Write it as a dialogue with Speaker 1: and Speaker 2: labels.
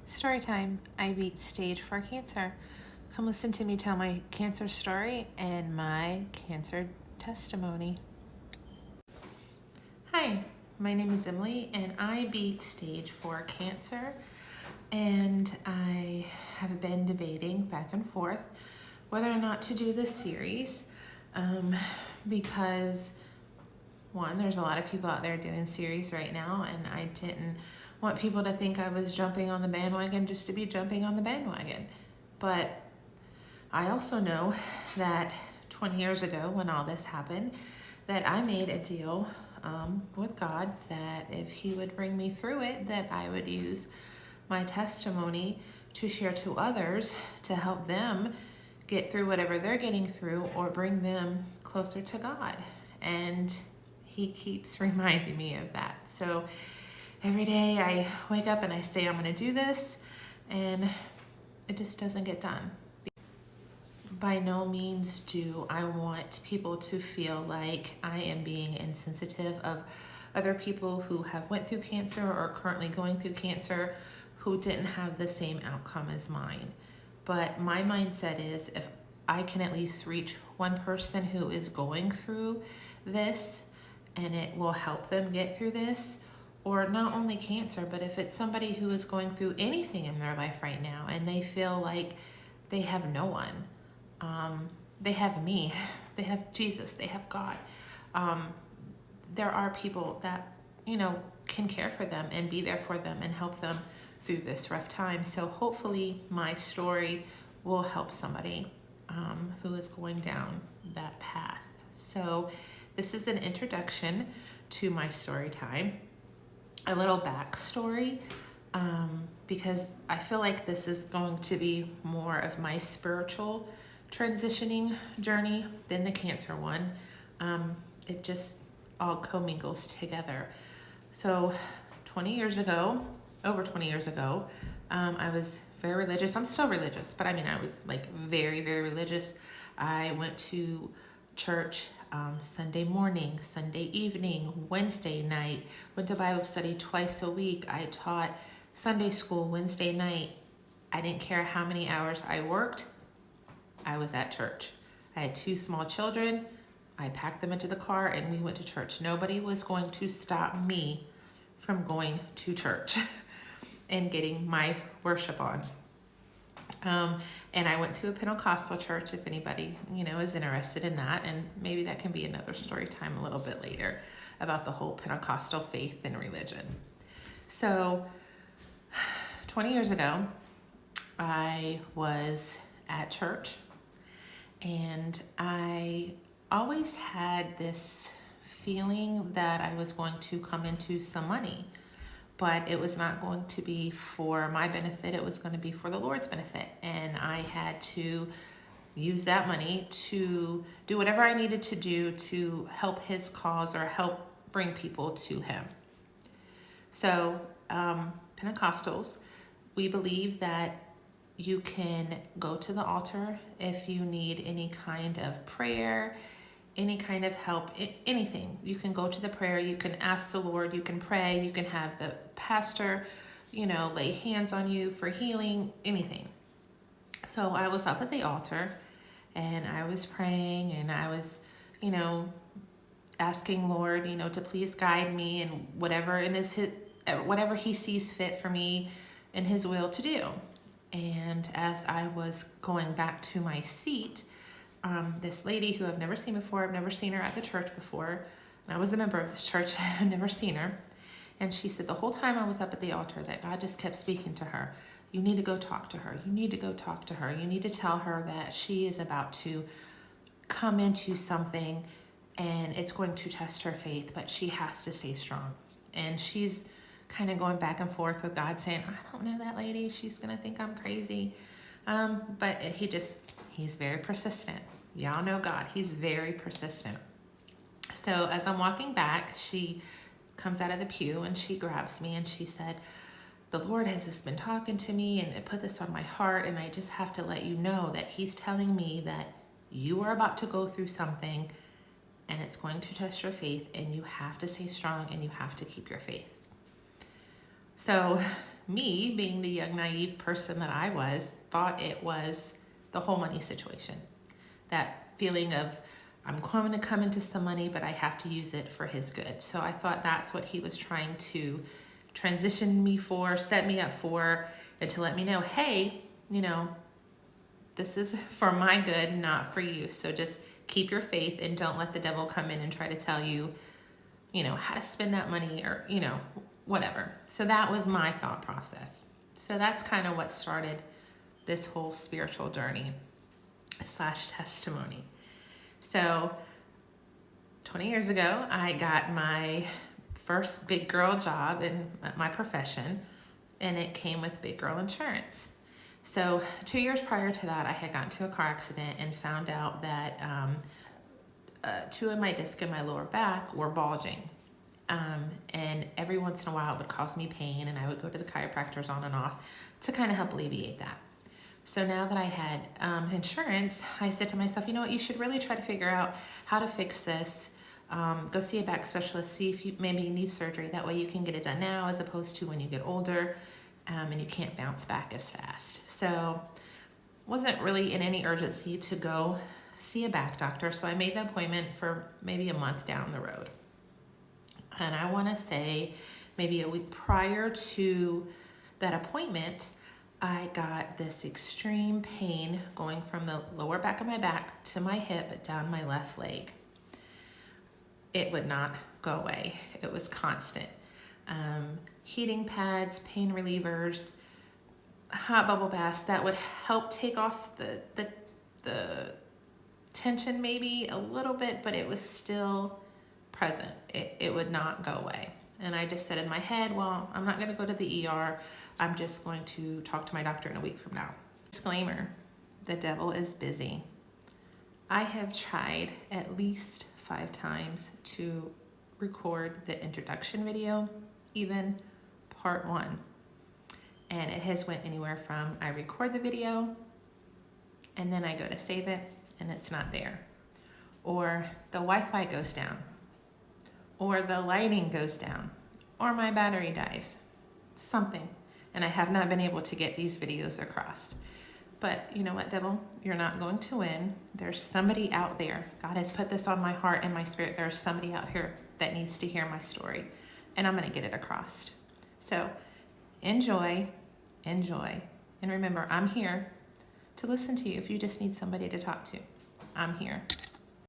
Speaker 1: Storytime. I beat stage 4 cancer. Come listen to me tell my cancer story and my cancer testimony. Hi, my name is Emily and I beat stage 4 cancer, and I have been debating back and forth whether or not to do this series because one, there's a lot of people out there doing series right now, and I didn't want people to think I was jumping on the bandwagon just to be jumping on the bandwagon. But I also know that 20 years ago when all this happened, that I made a deal with God that if he would bring me through it, that I would use my testimony to share to others to help them get through whatever they're getting through or bring them closer to God. And he keeps reminding me of that. So every day I wake up and I say I'm going to do this, and it just doesn't get done. By no means do I want people to feel like I am being insensitive of other people who have went through cancer or currently going through cancer who didn't have the same outcome as mine. But my mindset is, if I can at least reach one person who is going through this, and it will help them get through this, or not only cancer, but if it's somebody who is going through anything in their life right now and they feel like they have no one, they have me, they have Jesus, they have God. There are people that, can care for them and be there for them and help them through this rough time. So hopefully my story will help somebody who is going down that path. So this is an introduction to my story time, a little backstory, because I feel like this is going to be more of my spiritual transitioning journey than the cancer one. It just all commingles together. So over 20 years ago, I was very religious. I'm still religious, but I was like very, very religious. I went to church Sunday morning, Sunday evening, Wednesday night, went to Bible study twice a week. I taught Sunday school Wednesday night. I didn't care how many hours I worked, I was at church. I had 2 small children. I packed them into the car and we went to church. Nobody was going to stop me from going to church and getting my worship on. And I went to a Pentecostal church, if anybody, is interested in that. And maybe that can be another story time a little bit later about the whole Pentecostal faith and religion. So 20 years ago, I was at church, and I always had this feeling that I was going to come into some money, but it was not going to be for my benefit. It was going to be for the Lord's benefit. And I had to use that money to do whatever I needed to do to help his cause or help bring people to him. So Pentecostals, we believe that you can go to the altar if you need any kind of prayer, any kind of help, anything. You can go to the prayer, you can ask the Lord, you can pray, you can have the pastor, lay hands on you for healing, anything. So I was up at the altar and I was praying, and I was, asking Lord, to please guide me in whatever he sees fit for me in his will to do. And as I was going back to my seat, this lady who I've never seen before, I've never seen her at the church before, and I was a member of this church, I've never seen her, and she said the whole time I was up at the altar that God just kept speaking to her. You need to go talk to her. You need to go talk to her. You need to tell her that she is about to come into something and it's going to test her faith, but she has to stay strong. And she's kind of going back and forth with God, saying, I don't know that lady. She's going to think I'm crazy. But he's very persistent. Y'all know God. He's very persistent. So as I'm walking back, she comes out of the pew and she grabs me and she said, the Lord has just been talking to me and it put this on my heart, and I just have to let you know that he's telling me that you are about to go through something and it's going to test your faith, and you have to stay strong and you have to keep your faith. So me, being the young, naive person that I was, thought it was the whole money situation. That feeling of, I'm going to come into some money, but I have to use it for his good. So I thought that's what he was trying to transition me for, set me up for, and to let me know, hey, you know, this is for my good, not for you. So just keep your faith and don't let the devil come in and try to tell you, you know, how to spend that money or, you know, whatever. So that was my thought process. So that's kind of what started this whole spiritual journey / testimony. So 20 years ago, I got my first big girl job in my profession, and it came with big girl insurance. So 2 years prior to that, I had gotten into a car accident and found out that 2 of my discs in my lower back were bulging. And every once in a while it would cause me pain, and I would go to the chiropractors on and off to kind of help alleviate that. So now that I had insurance, I said to myself, you know what, you should really try to figure out how to fix this. Go see a back specialist, see if you maybe need surgery. That way you can get it done now as opposed to when you get older and you can't bounce back as fast. So wasn't really in any urgency to go see a back doctor. So I made the appointment for maybe a month down the road. And I want to say maybe a week prior to that appointment, I got this extreme pain going from the lower back of my back to my hip down my left leg. It would not go away. It was constant. Heating pads, pain relievers, hot bubble baths that would help take off the tension maybe a little bit, but it was still present. It would not go away. And I just said in my head, well, I'm not going to go to the ER. I'm just going to talk to my doctor in a week from now. Disclaimer, the devil is busy. I have tried at least 5 times to record the introduction video, even part 1. And it has went anywhere from I record the video and then I go to save it and it's not there. Or the Wi-Fi goes down. Or the lighting goes down. Or my battery dies. Something. And I have not been able to get these videos across. But you know what, devil? You're not going to win. There's somebody out there. God has put this on my heart and my spirit. There's somebody out here that needs to hear my story. And I'm going to get it across. So enjoy. And remember, I'm here to listen to you if you just need somebody to talk to. I'm here.